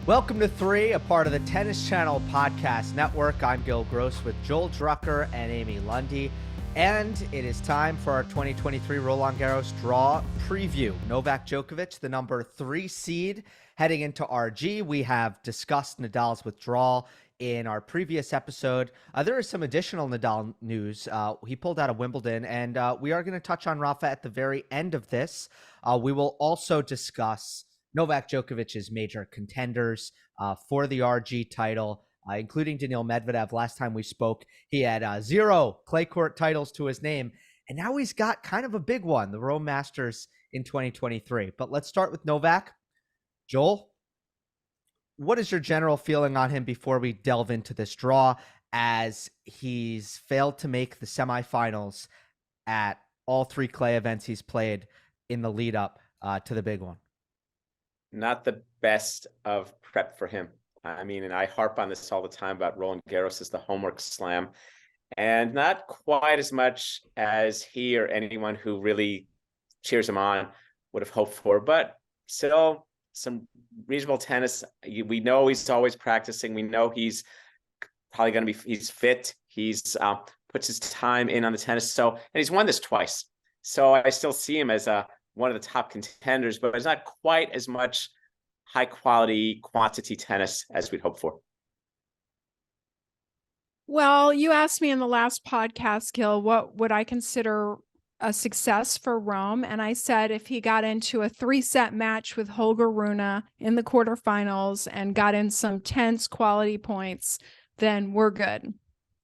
Welcome to Three, a part of the Tennis Channel Podcast Network. I'm Gill Gross with Joel Drucker and Amy Lundy. And it is time for our 2023 Roland Garros draw preview. Novak Djokovic, the number 3 seed, heading into RG. We have discussed Nadal's withdrawal in our previous episode. There is some additional Nadal news. He pulled out of Wimbledon, and we are going to touch on Rafa at the very end of this. We will also discuss Novak Djokovic's major contenders for the RG title, including Daniil Medvedev. Last time we spoke, he had 0 clay court titles to his name, and now he's got kind of a big one, the Rome Masters in 2023. But let's start with Novak. Joel, what is your general feeling on him before we delve into this draw, as he's failed to make the semifinals at all 3 clay events he's played in the lead up to the big one? Not the best of prep for him. I mean, and I harp on this all the time about Roland Garros as the homework slam, and not quite as much as he or anyone who really cheers him on would have hoped for, but still some reasonable tennis. We know he's always practicing. We know he's probably going to be, he's fit. He's puts his time in on the tennis. So, and he's won this twice. So I still see him as one of the top contenders, but it's not quite as much high quality quantity tennis as we'd hope for. Well, you asked me in the last podcast, Gill, what would I consider a success for Rome? And I said if he got into a 3-set match with Holger Rune in the quarterfinals and got in some tense quality points, then we're good. And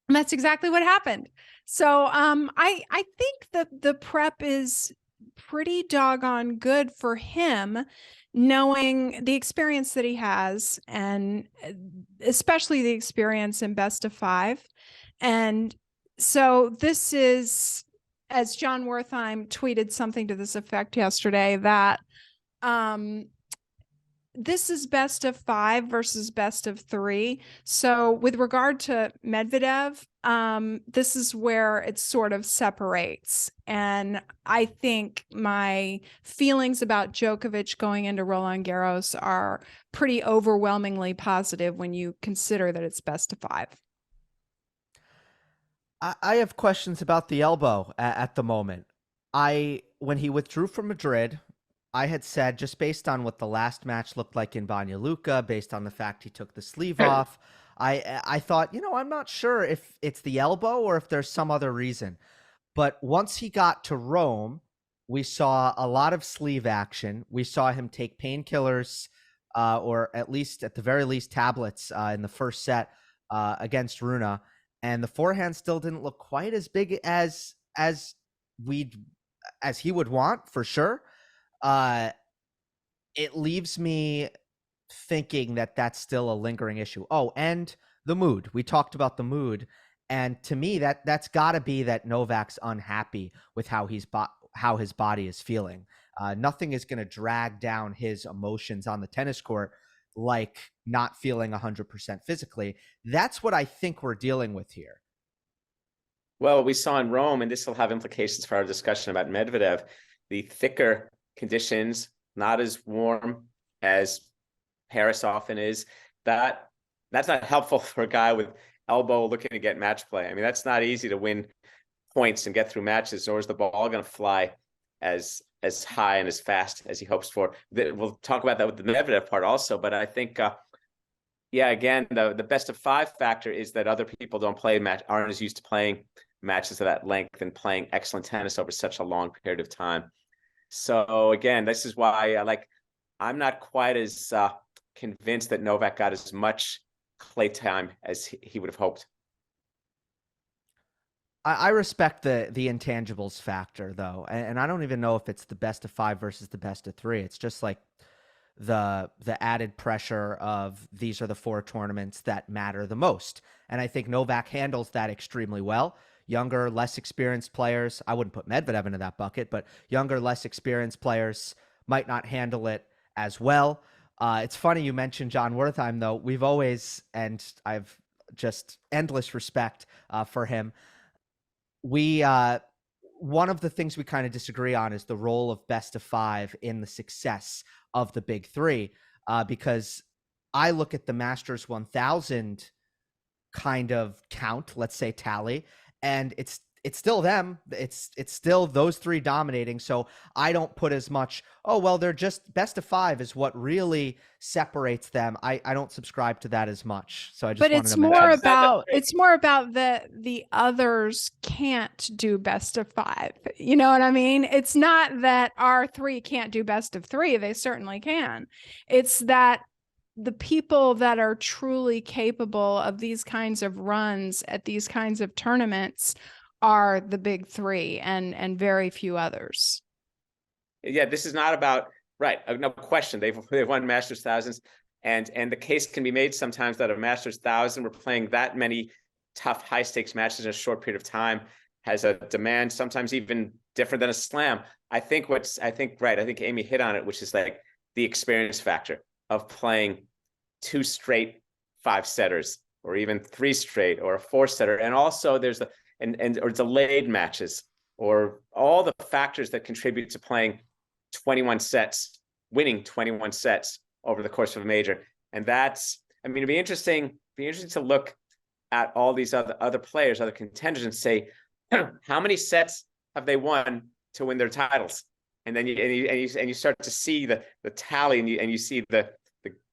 that's exactly what happened. So I think that the prep is pretty doggone good for him, knowing the experience that he has, and especially the experience in best of 5. And so this is, as John Wertheim tweeted something to this effect yesterday, that this is best of 5 versus best of 3. So with regard to Medvedev, this is where it sort of separates. And I think my feelings about Djokovic going into Roland Garros are pretty overwhelmingly positive when you consider that it's best of 5. I have questions about the elbow at the moment. When he withdrew from Madrid, I had said, just based on what the last match looked like in Banja Luka, based on the fact he took the sleeve off, I thought, I'm not sure if it's the elbow or if there's some other reason. But once he got to Rome, we saw a lot of sleeve action. We saw him take painkillers, or at the very least tablets in the first set against Rune. And the forehand still didn't look quite as big as he would want, for sure. It leaves me thinking that that's still a lingering issue. Oh, and the mood. We talked about the mood. And to me, that's got to be that Novak's unhappy with how his body is feeling. Nothing is going to drag down his emotions on the tennis court like not feeling 100% physically. That's what I think we're dealing with here. Well, we saw in Rome, and this will have implications for our discussion about Medvedev, the thicker conditions, not as warm as Paris often is, that's not helpful for a guy with elbow looking to get match play. I mean, that's not easy to win points and get through matches, or is the ball going to fly as high and as fast as he hopes for? We'll talk about that with the Medvedev part also, but I think, again, the best of 5 factor is that other people aren't as used to playing matches of that length and playing excellent tennis over such a long period of time. So again, this is why I'm not quite as convinced that Novak got as much clay time as he would have hoped. I respect the intangibles factor, though, and I don't even know if it's the best of 5 versus the best of 3. It's just like the added pressure of these are the 4 tournaments that matter the most, and I think Novak handles that extremely well. Younger, less experienced players, I wouldn't put Medvedev into that bucket, but younger, less experienced players might not handle it as well. It's funny you mentioned John Wertheim, though. We've always, and I've just endless respect for him. One of the things we kind of disagree on is the role of best of 5 in the success of the big 3, because I look at the Masters 1000 kind of count, let's say tally, and it's still them. It's still those three dominating. So I don't put as much, oh, well, they're just best of five is what really separates them. I don't subscribe to that as much. So I just But wanted it's to mention more that. about the others can't do best of five. You know what I mean? It's not that our three can't do best of three. They certainly can. It's that the people that are truly capable of these kinds of runs at these kinds of tournaments are the big three and very few others. Yeah, this is not about, right, no question. They've won Masters thousands, and the case can be made sometimes that a Masters 1000, we're playing that many tough high stakes matches in a short period of time, has a demand sometimes even different than a slam. I think Amy hit on it, which is like the experience factor of playing 2 straight 5-setters, or even 3 straight, or a 4-setter. And also there's or delayed matches, or all the factors that contribute to playing 21 sets, winning 21 sets over the course of a major. And that's, I mean, it'd be interesting to look at all these other players, other contenders, and say, how many sets have they won to win their titles? And then you start to see the tally, and you see the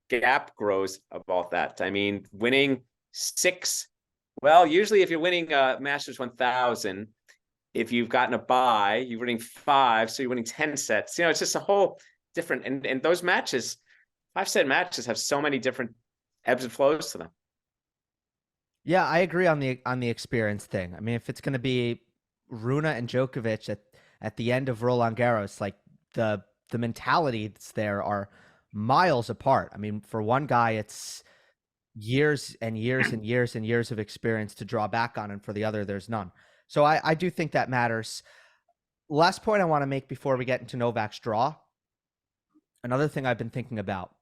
gap grows of all that. I mean, winning 6. Well, usually if you're winning Masters 1000, if you've gotten a bye, you're winning 5, so you're winning 10 sets. You know, it's just a whole different, and those matches, 5-set matches, have so many different ebbs and flows to them. Yeah, I agree on the experience thing. I mean, if it's going to be Rune and Djokovic at the end of Roland Garros, like the mentalities there are miles apart. I mean, for one guy, it's years and years and years and years of experience to draw back on, and for the other, there's none. So I do think that matters. Last point I want to make before we get into Novak's draw. Another thing I've been thinking about.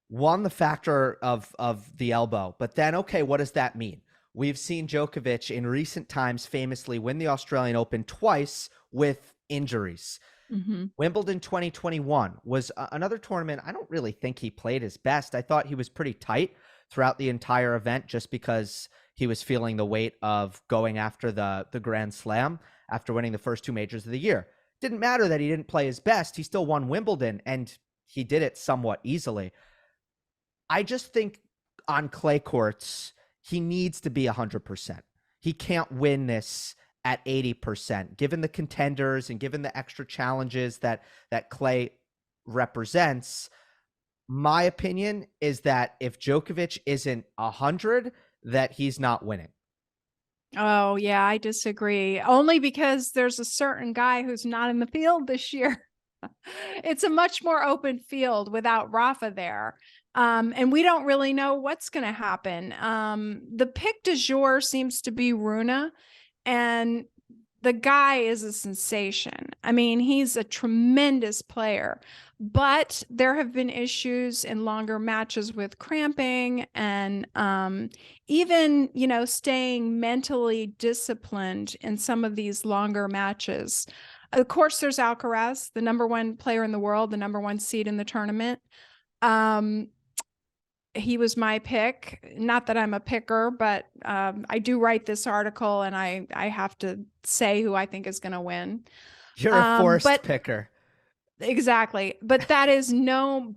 One, the factor of the elbow, but then, okay, what does that mean? We've seen Djokovic in recent times famously win the Australian Open twice with injuries. Mm-hmm. Wimbledon 2021 was another tournament. I don't really think he played his best. I thought he was pretty tight throughout the entire event, just because he was feeling the weight of going after the Grand Slam after winning the first 2 majors of the year. Didn't matter that he didn't play his best. He still won Wimbledon, and he did it somewhat easily. I just think on clay courts, he needs to be 100%. He can't win this at 80%, given the contenders and given the extra challenges that clay represents. My opinion is that if Djokovic isn't 100, that he's not winning. Oh, yeah, I disagree. Only because there's a certain guy who's not in the field this year. It's a much more open field without Rafa there. And we don't really know what's going to happen. The pick du jour seems to be Rune, and the guy is a sensation. I mean, he's a tremendous player, but there have been issues in longer matches with cramping and even, staying mentally disciplined in some of these longer matches. Of course, there's Alcaraz, the number 1 player in the world, the number 1 seed in the tournament. He was my pick. Not that I'm a picker, but I do write this article, and I have to say who I think is going to win. You're a forced picker. Exactly. But that is I'm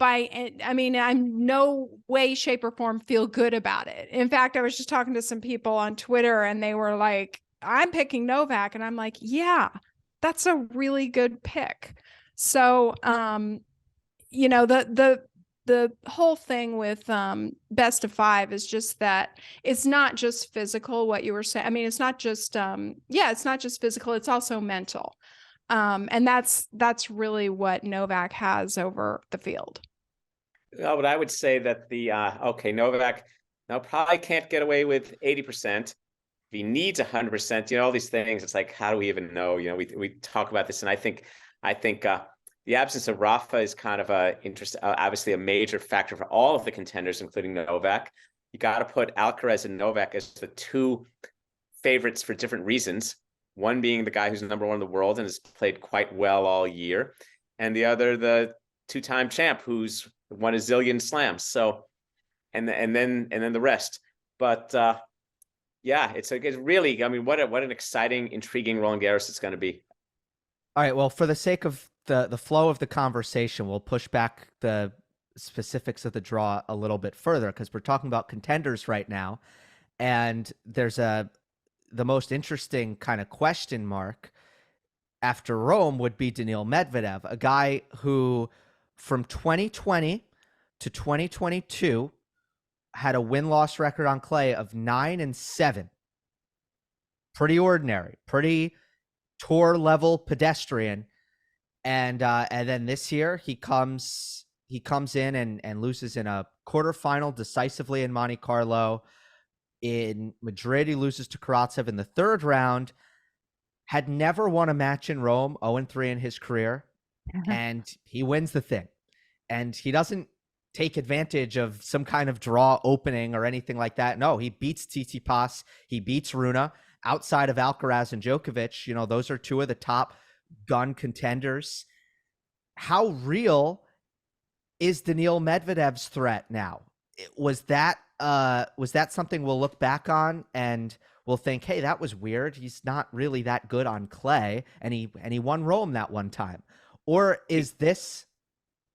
no way, shape, or form feel good about it. In fact, I was just talking to some people on Twitter, and they were like, I'm picking Novak. And I'm like, yeah, that's a really good pick. So, the whole thing with best of 5 is just that it's not just physical, what you were saying. I mean, it's not just it's not just physical, it's also mental. And that's really what Novak has over the field. Well, but I would say that Novak now probably can't get away with 80%. If he needs 100%, all these things, it's like, how do we even know? We talk about this, and I think the absence of Rafa is kind of obviously a major factor for all of the contenders, including Novak. You got to put Alcaraz and Novak as the 2 favorites for different reasons. One being the guy who's number 1 in the world and has played quite well all year, and the other, the 2-time champ who's won a zillion slams. So and then the rest. But yeah, it's really, I mean, what an exciting, intriguing Roland Garros it's going to be. All right. Well, for the sake of the flow of the conversation, we'll push back the specifics of the draw a little bit further because we're talking about contenders right now, and there's the most interesting kind of question mark after Rome would be Daniil Medvedev, a guy who from 2020 to 2022 had a win-loss record on clay of 9-7. Pretty ordinary, pretty tour level pedestrian. And then this year he comes in and loses in a quarterfinal decisively in Monte Carlo. In Madrid, he loses to Karatsev in the third round. Had never won a match in Rome, 0-3 in his career, and he wins the thing. And he doesn't take advantage of some kind of draw opening or anything like that. No, he beats Tsitsipas, he beats Rune. Outside of Alcaraz and Djokovic, you know, those are two of the top gun contenders. How real is Daniil Medvedev's threat now? Was that something we'll look back on and we'll think, hey, that was weird. He's not really that good on clay, and he won Rome that one time. Or is this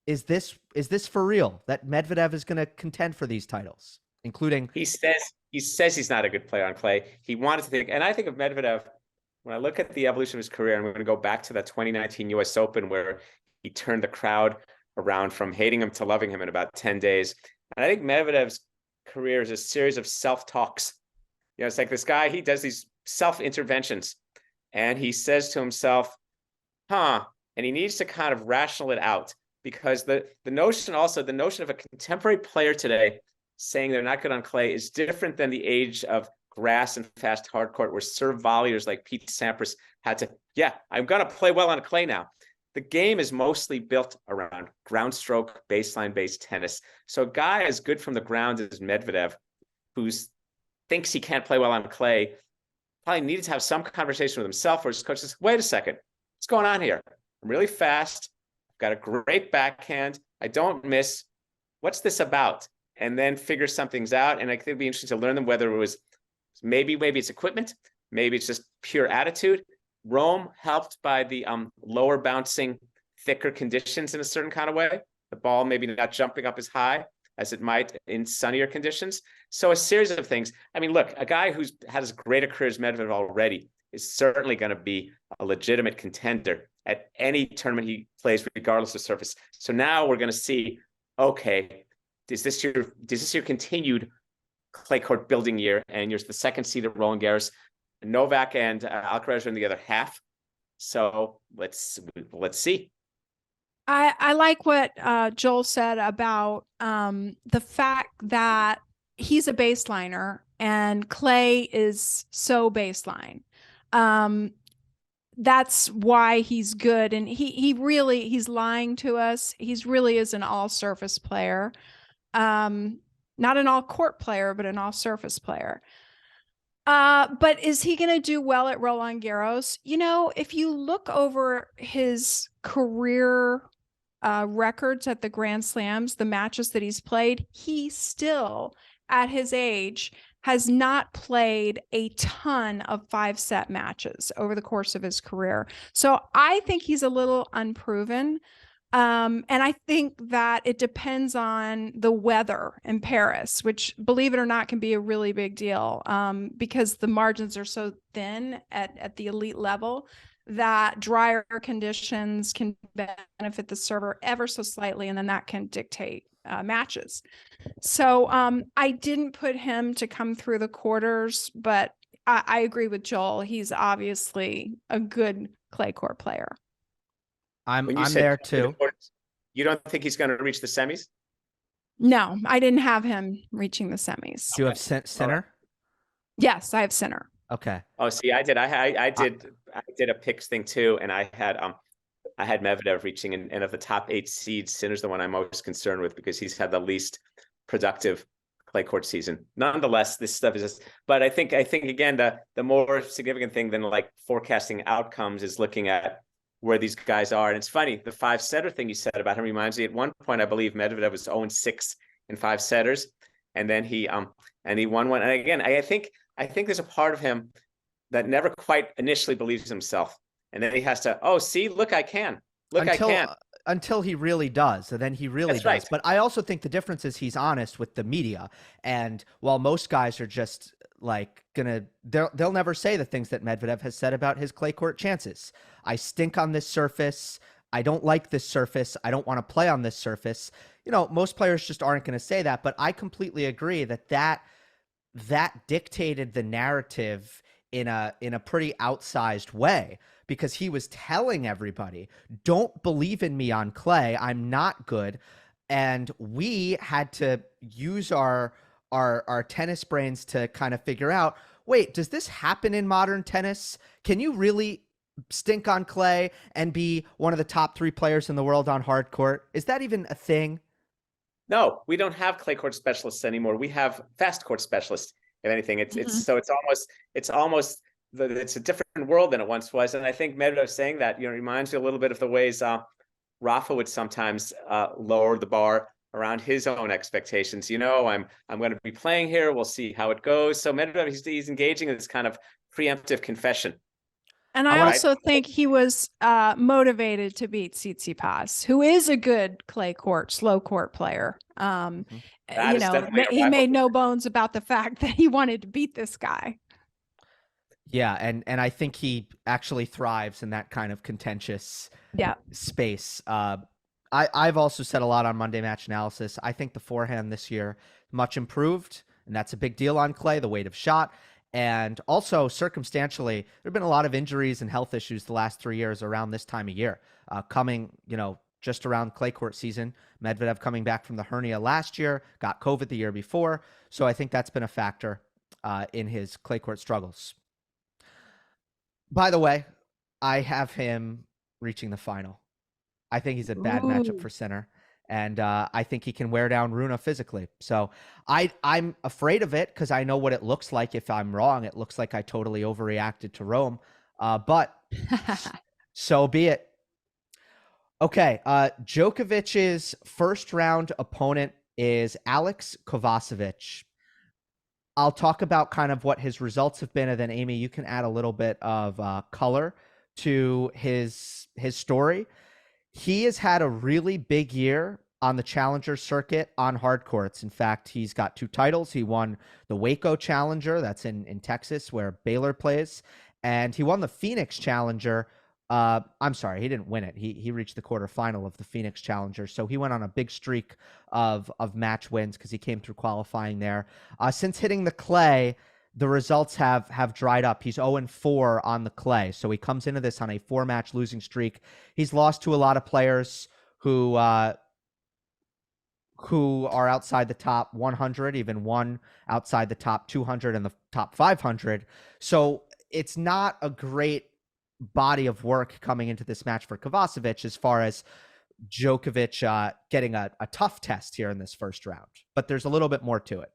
for real that Medvedev is going to contend for these titles, including? He says he's not a good player on clay. He wanted to think, and I think of Medvedev when I look at the evolution of his career. I'm going to go back to that 2019 U.S. Open where he turned the crowd around from hating him to loving him in about 10 days. And I think Medvedev's career is a series of self-talks. You know, it's like this guy, he does these self-interventions and he says to himself, and he needs to kind of rational it out, because the notion of a contemporary player today saying they're not good on clay is different than the age of grass and fast hard court where serve volleyers like Pete Sampras had to, I'm going to play well on clay now. The game is mostly built around ground stroke, baseline-based tennis. So a guy as good from the ground as Medvedev, who thinks he can't play well on clay, probably needed to have some conversation with himself or his coach. Says, wait a second, what's going on here? I'm really fast. I've got a great backhand. I don't miss. What's this about? And then figure some things out. And I think it'd be interesting to learn them, whether it was maybe it's equipment, maybe it's just pure attitude. Rome helped by the lower bouncing, thicker conditions in a certain kind of way. The ball maybe not jumping up as high as it might in sunnier conditions. So a series of things. I mean, look, a guy who's had as great a career as Medvedev already is certainly going to be a legitimate contender at any tournament he plays, regardless of surface. So now we're going to see, okay, is this your continued clay court building year? And you're the second seed at Roland Garros. Novak and Alcaraz are in the other half. So let's see. I like what Joel said about the fact that he's a baseliner and clay is so baseline. That's why he's good. And he's lying to us. He's really is an all surface player. Not an all court player, but an all surface player. But is he going to do well at Roland Garros? You know, if you look over his career records at the Grand Slams, the matches that he's played, he still, at his age, has not played a ton of 5-set matches over the course of his career. So I think he's a little unproven. And I think that it depends on the weather in Paris, which, believe it or not, can be a really big deal because the margins are so thin at the elite level that drier conditions can benefit the server ever so slightly, and then that can dictate matches. So I didn't put him to come through the quarters, but I agree with Joel. He's obviously a good clay court player. I'm there too. You don't think he's going to reach the semis? No, I didn't have him reaching the semis. Do you have Sinner? Yes, I have Sinner. Okay. Oh, see, I did. I did a picks thing too, and I had Medvedev reaching, and of the top 8 seeds, Sinner's the one I'm most concerned with because he's had the least productive clay court season. Nonetheless, this stuff is just. But I think again the more significant thing than like forecasting outcomes is looking at where these guys are. And it's funny, the 5-setter thing you said about him reminds me, at one point, I believe Medvedev was 0-6 in 5-setters. and then he won one. And again, I think there's a part of him that never quite initially believes himself, and then he has to, oh, see, look, I can. Look, I can. Until he really does, and then he really does. Right. But I also think the difference is he's honest with the media. And while most guys are just like they'll never say the things that Medvedev has said about his clay court chances. I stink on this surface. I don't like this surface. I don't want to play on this surface. You know, most players just aren't going to say that. But I completely agree that dictated the narrative in a pretty outsized way, because he was telling everybody, don't believe in me on clay. I'm not good. And we had to use our tennis brains to kind of figure out, wait, does this happen in modern tennis? Can you really stink on clay and be one of the top 3 players in the world on hard court? Is that even a thing? No, we don't have clay court specialists anymore. We have fast court specialists. If anything, it's a different world than it once was. And I think Medvedev saying that, reminds me a little bit of the ways Rafa would sometimes lower the bar around his own expectations. I'm going to be playing here. We'll see how it goes. So Medvedev, he's engaging in this kind of preemptive confession. And I also think he was motivated to beat Tsitsipas, who is a good clay court, slow court player. He made no bones about the fact that he wanted to beat this guy. Yeah, and I think he actually thrives in that kind of contentious space. I've also said a lot on Monday Match Analysis. I think the forehand this year much improved, and that's a big deal on clay, the weight of shot. And also, circumstantially, there have been a lot of injuries and health issues the last 3 years around this time of year. Coming, just around clay court season, Medvedev coming back from the hernia last year, got COVID the year before. So I think that's been a factor in his clay court struggles. By the way, I have him reaching the final. I think he's a bad matchup for Sinner. And I think he can wear down Rune physically. So I'm afraid of it because I know what it looks like. If I'm wrong, it looks like I totally overreacted to Rome. But so be it. Okay. Djokovic's first round opponent is Alex Kovacevic. I'll talk about kind of what his results have been. And then, Amy, you can add a little bit of color to his story. He has had a really big year on the Challenger circuit on hard courts. In fact, he's got 2 titles. He won the Waco Challenger, that's in Texas, where Baylor plays, and he won the Phoenix Challenger. I'm sorry, he didn't win it. He reached the quarterfinal of the Phoenix Challenger, so he went on a big streak of match wins because he came through qualifying there. Since hitting the clay, the results have dried up. He's 0-4 on the clay. So he comes into this on a 4-match losing streak. He's lost to a lot of players who are outside the top 100, even one outside the top 200 and the top 500. So it's not a great body of work coming into this match for Kovacevic as far as Djokovic getting a tough test here in this first round. But there's a little bit more to it.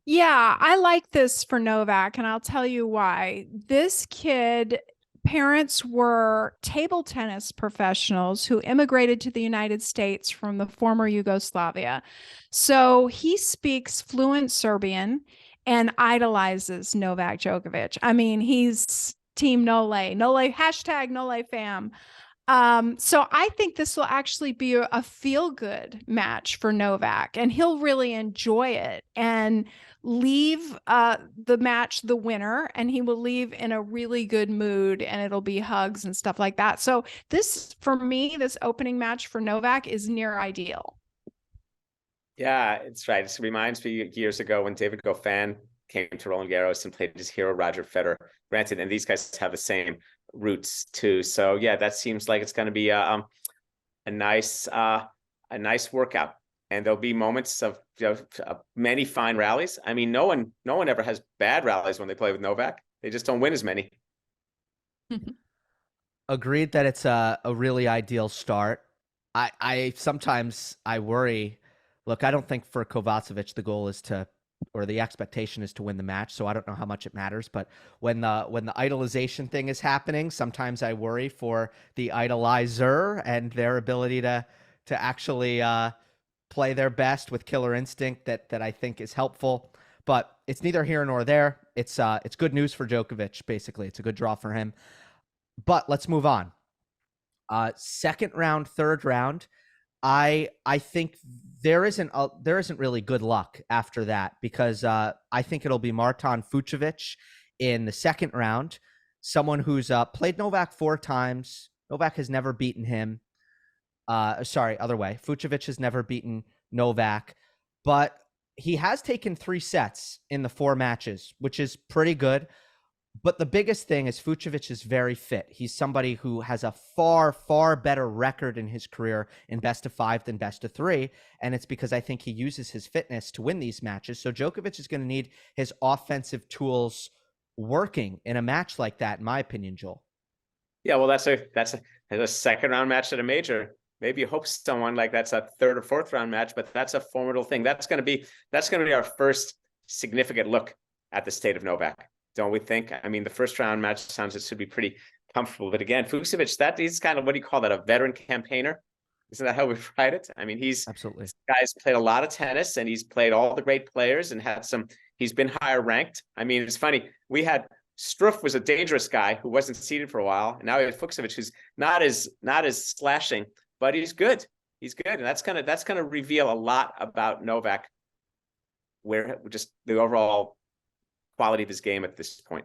Yeah, I like this for Novak, and I'll tell you why. This kid, parents were table tennis professionals who immigrated to the United States from the former Yugoslavia. So he speaks fluent Serbian and idolizes Novak Djokovic. I mean, he's team Nole, hashtag Nole fam. So I think this will actually be a feel-good match for Novak, and he'll really enjoy it and leave the match the winner, and he will leave in a really good mood, and it'll be hugs and stuff like that. So this, for me, this opening match for Novak is near ideal. Yeah, it's right. It reminds me years ago when David Goffin came to Roland Garros and played his hero Roger Federer. Granted, and these guys have the same roots too. So yeah, that seems like it's going to be a nice workout, and there'll be moments of many fine rallies. I mean, no one ever has bad rallies when they play with Novak. They just don't win as many. Agreed that it's a really ideal start. I sometimes worry. Look, I don't think for Kovacevic the goal is to, or the expectation is to win the match, so I don't know how much it matters. But when the idolization thing is happening, sometimes I worry for the idolizer and their ability to actually play their best with killer instinct that I think is helpful. But it's neither here nor there. It's good news for Djokovic, basically. It's a good draw for him. But let's move on. Second round, third round. I think there isn't really good luck after that, because I think it'll be Marton Fucsovics in the second round, someone who's played Novak 4 times. Novak has never beaten him. Sorry, other way. Fucsovics has never beaten Novak, but he has taken 3 sets in the 4 matches, which is pretty good. But the biggest thing is Fucsovics is very fit. He's somebody who has a far, far better record in his career in best of 5 than best of 3. And it's because I think he uses his fitness to win these matches. So Djokovic is going to need his offensive tools working in a match like that, in my opinion, Joel. Yeah, well, that's a second round match at a major. Maybe you hope someone like that's a third or fourth round match, but that's a formidable thing. That's going to be our first significant look at the state of Novak, don't we think? I mean, the first round match sounds it should be pretty comfortable, but again, Fucsovics, he's kind of, what do you call that, a veteran campaigner? Isn't that how we write it? I mean, Absolutely. This guy's played a lot of tennis, and he's played all the great players and he's been higher ranked. I mean, it's funny. Struff was a dangerous guy who wasn't seeded for a while, and now we have Fucsovics, who's not as slashing, but he's good. He's good, and that's gonna reveal a lot about Novak, where just the overall quality of his game at this point.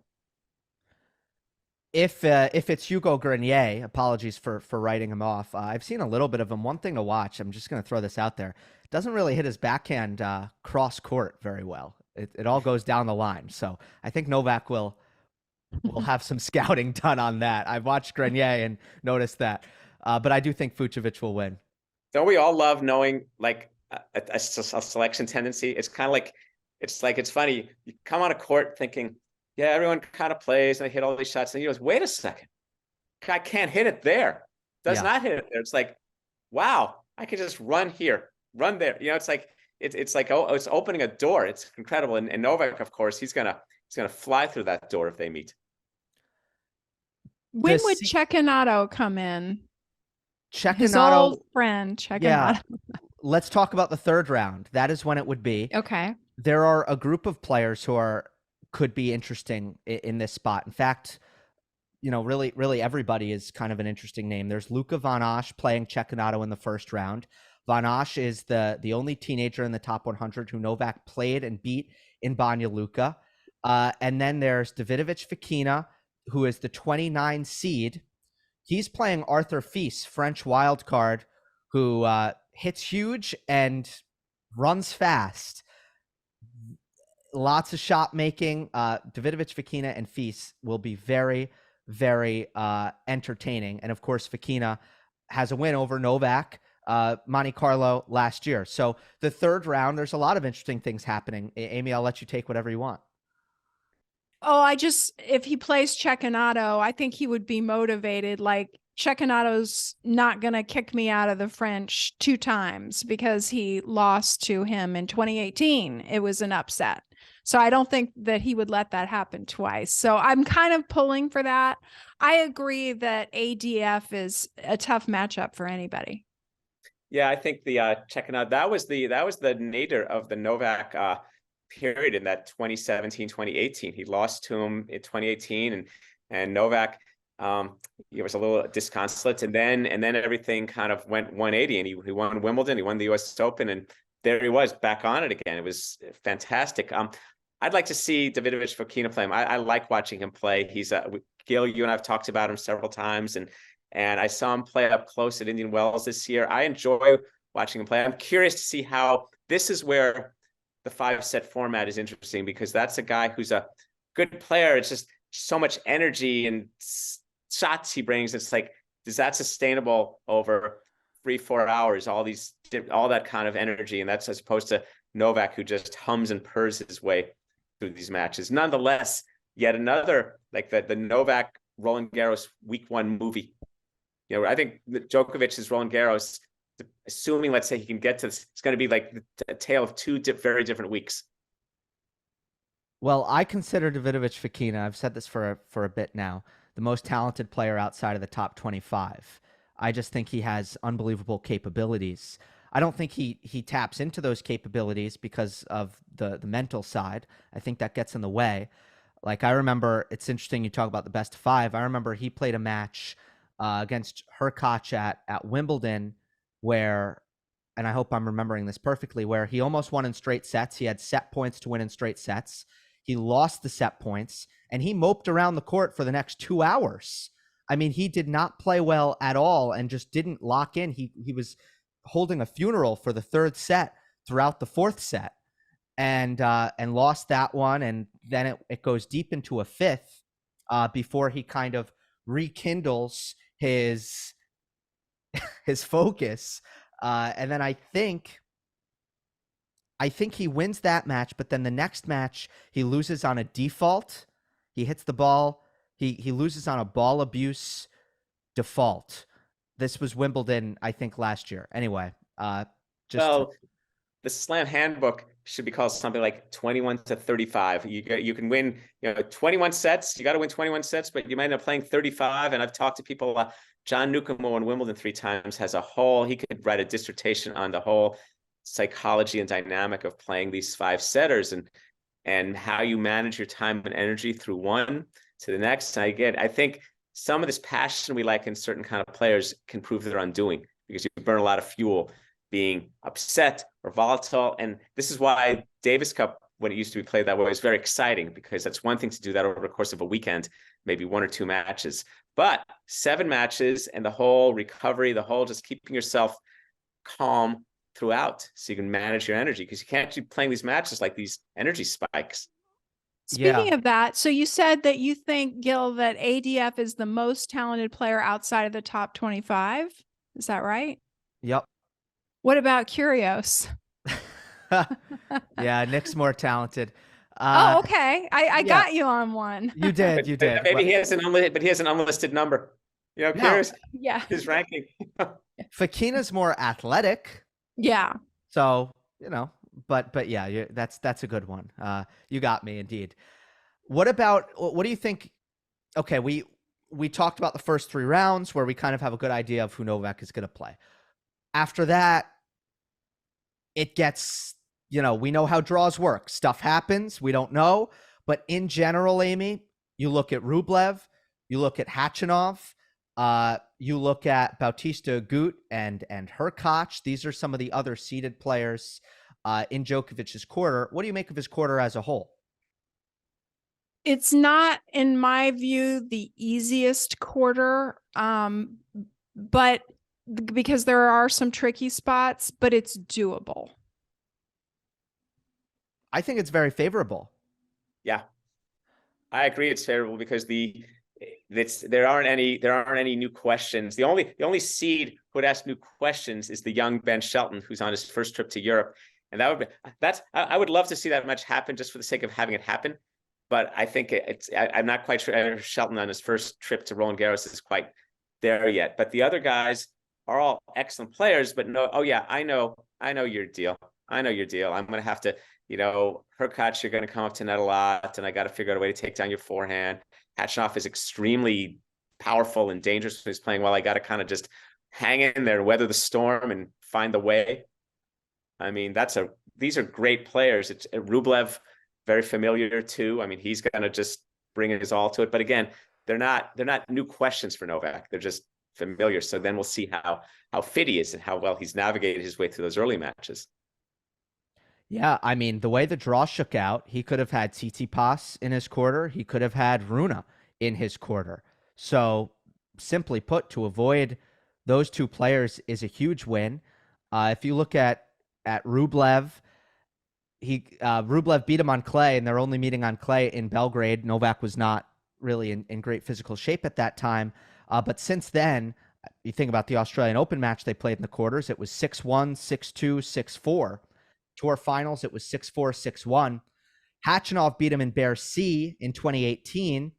If it's Hugo Grenier, apologies for writing him off. I've seen a little bit of him. One thing to watch, I'm just going to throw this out there, doesn't really hit his backhand cross court very well. It all goes down the line. So I think Novak will have some scouting done on that. I've watched Grenier and noticed that. But I do think Fucsovics will win. Don't we all love knowing like a selection tendency? It's kind of like, it's funny. You come on a court thinking, yeah, everyone kind of plays and they hit all these shots. And he goes, wait a second. I can't hit it there. Does not hit it there. It's like, wow, I could just run here, run there. It's like, it's like, oh, it's opening a door. It's incredible. And Novak, of course, he's gonna fly through that door if they meet. When would Cecchinato come in? Cecchinato, his old friend, Cecchinato. Yeah. Let's talk about the third round. That is when it would be. Okay. There are a group of players who could be interesting in this spot. In fact, really everybody is kind of an interesting name. There's Luka Van Assche playing Cecchinato in the first round. Van Assche is the only teenager in the top 100 who Novak played and beat in Banja Luka. And then there's Davidovich Fokina, who is the 29 seed. He's playing Arthur Fils, French wildcard, who hits huge and runs fast. Lots of shot making. Davidovich Fokina and Fils will be very, very entertaining. And of course, Fokina has a win over Novak, Monte Carlo last year. So the third round, there's a lot of interesting things happening. Amy, I'll let you take whatever you want. Oh, if he plays Cecchinato, I think he would be motivated. Like, Cecchinado's not going to kick me out of the French 2 times because he lost to him in 2018. It was an upset. So I don't think that he would let that happen twice. So I'm kind of pulling for that. I agree that ADF is a tough matchup for anybody. Yeah, I think the Cecchinato, that was the nadir of the Novak period in that 2017, 2018. He lost to him in 2018, and Novak, he was a little disconsolate, and then everything kind of went 180, and he won Wimbledon, he won the US Open, and there he was back on it again. It was fantastic. I'd like to see Davidovich Fokina play him. I like watching him play. He's Gill, you and I've talked about him several times, and I saw him play up close at Indian Wells this year. I enjoy watching him play. I'm curious to see how this is where the 5-set format is interesting, because that's a guy who's a good player. It's just so much energy and shots he brings. It's like, is that sustainable over 3-4 hours? All that kind of energy, and that's as opposed to Novak, who just hums and purrs his way through these matches. Nonetheless, yet another, like the Novak Roland Garros week 1 movie. I think Djokovic's Roland Garros, assuming, let's say, he can get to this, it's going to be like a tale of 2 very different weeks. Well, I consider Davidovich Fokina, I've said this for a bit now, the most talented player outside of the top 25. I just think he has unbelievable capabilities. I don't think he taps into those capabilities because of the mental side. I think that gets in the way. Like, I remember, it's interesting you talk about the best of 5. I remember he played a match against Hurkacz at Wimbledon where, and I hope I'm remembering this perfectly, where he almost won in straight sets. He had set points to win in straight sets. He lost the set points, and he moped around the court for the next 2 hours. I mean, he did not play well at all and just didn't lock in. He was holding a funeral for the 3rd set throughout the 4th set, and lost that one. And then it goes deep into a 5th before he kind of rekindles his focus. And then I think he wins that match, but then the next match he loses on a default. He hits the ball. He loses on a ball abuse default. This was Wimbledon, I think, last year. Anyway, the Slam handbook should be called something like 21 to 35. You can win, 21 sets. You got to win 21 sets, but you might end up playing 35. And I've talked to people. John Newcomb won Wimbledon 3 times. He could write a dissertation on the whole psychology and dynamic of playing these 5-setters and how you manage your time and energy through one to the next. And I think some of this passion we like in certain kind of players can prove their undoing, because you burn a lot of fuel being upset or volatile. And this is why Davis Cup, when it used to be played that way, is very exciting, because that's one thing to do that over the course of a weekend, maybe 1 or 2 matches. But 7 matches and the whole recovery, the whole just keeping yourself calm throughout so you can manage your energy, because you can't keep playing these matches like these energy spikes. Speaking of that, so you said that you think, Gill, that ADF is the most talented player outside of the top 25. Is that right? Yep. What about Kyrgios? Yeah, Nick's more talented. Okay. I got you on one. You did. Maybe he has an unlisted number. Kyrgios, yeah, his ranking. Fokina's more athletic. Yeah. So, but yeah, that's a good one. You got me indeed. What do you think? Okay, we talked about the first 3 rounds where we kind of have a good idea of who Novak is going to play. After that, it gets, we know how draws work. Stuff happens. We don't know. But in general, Amy, you look at Rublev, you look at Khachanov, you look at Bautista Agut and Hurkacz. These are some of the other seeded players in Djokovic's quarter. What do you make of his quarter as a whole? It's not, in my view, the easiest quarter, but because there are some tricky spots, but it's doable. I think it's very favorable. Yeah, I agree. It's favorable because there aren't any new questions. The only seed who would ask new questions is the young Ben Shelton, who's on his first trip to Europe, and I would love to see that match happen just for the sake of having it happen. But I think I'm not quite sure Shelton on his first trip to Roland Garros is quite there yet. But the other guys are all excellent players. But no, oh yeah, I know your deal. I'm going to have to, Hurkacz, you're going to come up to net a lot, and I got to figure out a way to take down your forehand. Khachanov is extremely powerful and dangerous when he's playing well. I got to kind of just hang in there, weather the storm, and find the way. I mean, these are great players. It's Rublev, very familiar too. I mean, he's going to just bring his all to it. But again, they're not new questions for Novak. They're just familiar. So then we'll see how fit he is and how well he's navigated his way through those early matches. Yeah, I mean, the way the draw shook out, he could have had Tsitsipas in his quarter. He could have had Rune in his quarter. So simply put, to avoid those 2 players is a huge win. If you look at Rublev, Rublev beat him on clay, and they're only meeting on clay in Belgrade. Novak was not really in great physical shape at that time. But since then, you think about the Australian Open match they played in the quarters, it was 6-1, 6-2, 6-4. Tour finals, it was 6-4, 6-1. Khachanov beat him in Bear C in 2018,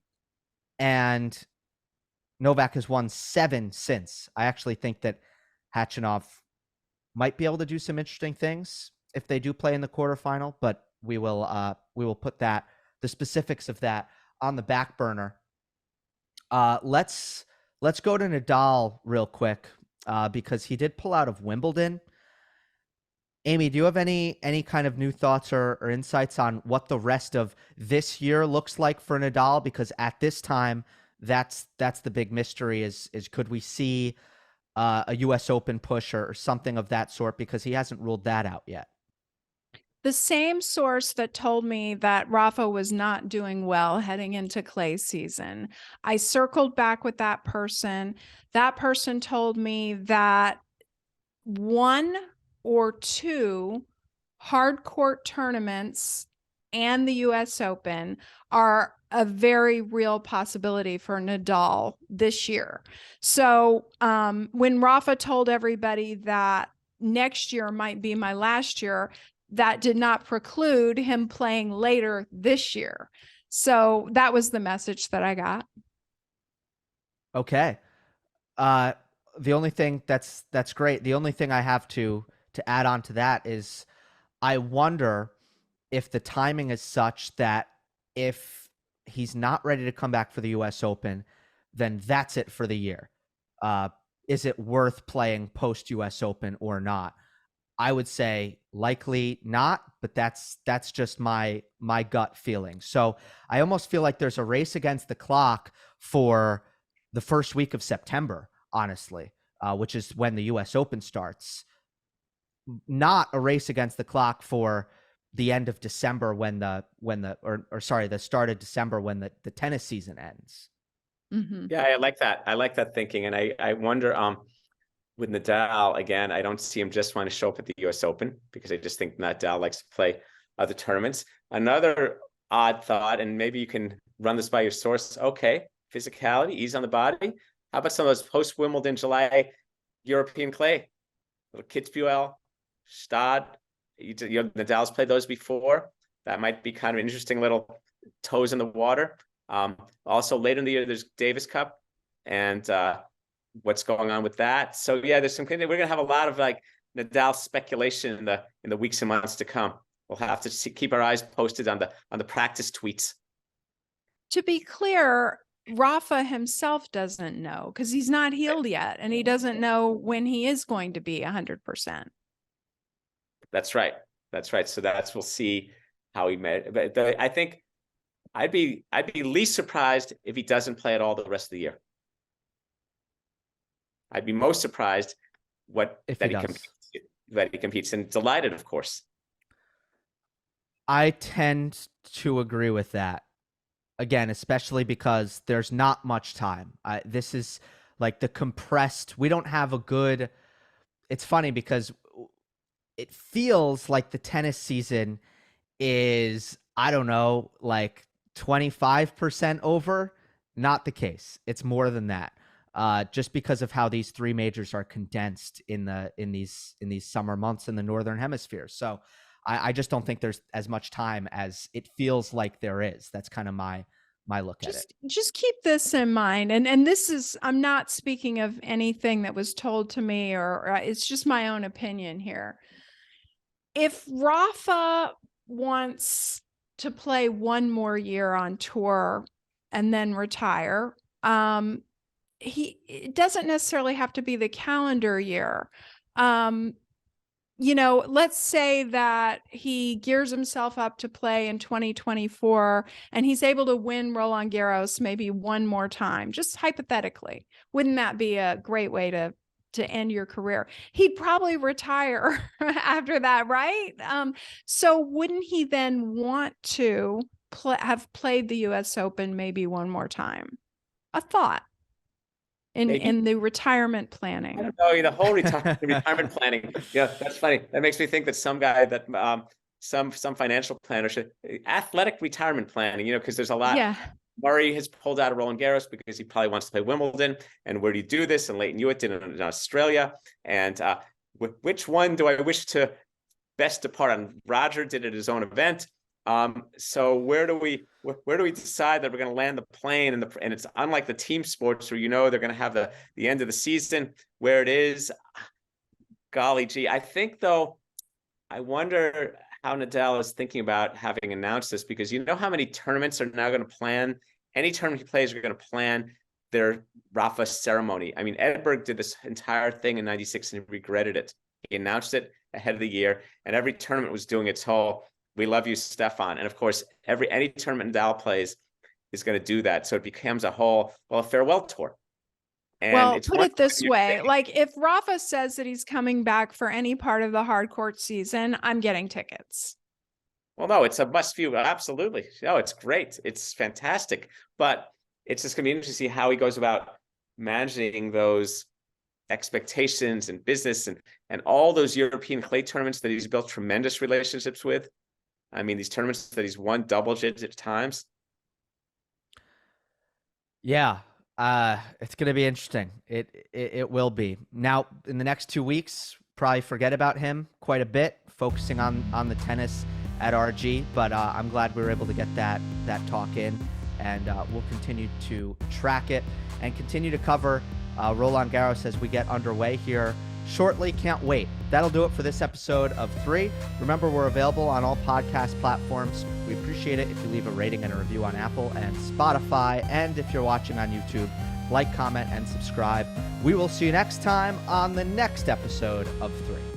and Novak has won 7 since. I actually think that Khachanov might be able to do some interesting things if they do play in the quarterfinal, but we will put the specifics of that on the back burner. Let's go to Nadal real quick because he did pull out of Wimbledon. Amy, do you have any kind of new thoughts or insights on what the rest of this year looks like for Nadal? Because at this time, that's the big mystery is could we see a U.S. Open push or something of that sort, because he hasn't ruled that out yet. The same source that told me that Rafa was not doing well heading into clay season, I circled back with that person. That person told me that 1 or 2 hard court tournaments and the US Open are a very real possibility for Nadal this year. So when Rafa told everybody that next year might be my last year, that did not preclude him playing later this year. So that was the message that I got. Okay. The only thing that's great. The only thing I have to add on to that is I wonder if the timing is such that if he's not ready to come back for the US Open, then that's it for the year. Is it worth playing post US Open or not? I would say likely not, but that's just my gut feeling. So I almost feel like there's a race against the clock for the first week of September, honestly, which is when the US Open starts. Not a race against the clock for the end of December the start of December when the tennis season ends. Mm-hmm. Yeah, I like that. I like that thinking. And I wonder, with Nadal, again, I don't see him just want to show up at the US Open, because I just think Nadal likes to play other tournaments. Another odd thought, and maybe you can run this by your source. Okay, physicality, ease on the body. How about some of those post-Wimbledon July European clay? Little Kitzbühel, Stade. Nadal's played those before. That might be kind of interesting little toes in the water. Also, later in the year, there's Davis Cup, and what's going on with that. So yeah, there's some. We're gonna have a lot of like Nadal speculation in the weeks and months to come. We'll have to keep our eyes posted on the practice tweets. To be clear, Rafa himself doesn't know because he's not healed yet, and he doesn't know when he is going to be 100%. That's right. That's right. So we'll see how he made. But I think I'd be least surprised if he doesn't play at all the rest of the year. I'd be most surprised that he competes, and delighted, of course. I tend to agree with that. Again, especially because there's not much time. This is like the compressed. We don't have a good. It's funny because it feels like the tennis season is, I don't know, like 25% over. Not the case. It's more than that. Just because of how these 3 majors are condensed in these summer months in the Northern Hemisphere. So I just don't think there's as much time as it feels like there is. That's kind of my look at it. Just keep this in mind. And this is, I'm not speaking of anything that was told to me, or it's just my own opinion here. If Rafa wants to play 1 more year on tour and then retire, it doesn't necessarily have to be the calendar year. Let's say that he gears himself up to play in 2024 and he's able to win Roland Garros maybe 1 more time, just hypothetically. Wouldn't that be a great way to end your career? He'd probably retire after that, right? So wouldn't he then want to have played the US Open maybe 1 more time? A thought. In the retirement planning. I don't know, the whole retirement planning. Yeah, that's funny. That makes me think that some guy that some financial planner should athletic retirement planning, because there's a lot. Yeah. Murray has pulled out of Roland Garros because he probably wants to play Wimbledon. And where do you do this? And Leighton Hewitt did it in Australia. And which one do I wish to best depart on? Roger did it at his own event. So where do we decide that we're going to land the plane? And it's unlike the team sports where they're going to have the end of the season where it is. Golly gee, I think though, I wonder how Nadal is thinking about having announced this, because how many tournaments are now going to plan. Any tournament he plays are going to plan their Rafa ceremony. I mean, Edberg did this entire thing in '96 and he regretted it. He announced it ahead of the year, and every tournament was doing its whole "We love you, Stefan." And of course, any tournament Nadal plays is going to do that. So it becomes a farewell tour. And well, it's put it this way, like if Rafa says that he's coming back for any part of the hard court season, I'm getting tickets. Well, no, it's a must view. Absolutely. No, it's great. It's fantastic. But it's just going to be interesting to see how he goes about managing those expectations and business and all those European clay tournaments that he's built tremendous relationships with. I mean, these tournaments that he's won double-digit times. Yeah, it's going to be interesting. It will be. Now, in the next 2 weeks, probably forget about him quite a bit, focusing on the tennis at RG. But I'm glad we were able to get that talk in, and we'll continue to track it and continue to cover Roland Garros as we get underway here shortly. Can't wait. That'll do it for this episode of 3. Remember, we're available on all podcast platforms. We appreciate it if you leave a rating and a review on Apple and Spotify. And if you're watching on YouTube, like, comment, and subscribe. We will see you next time on the next episode of 3.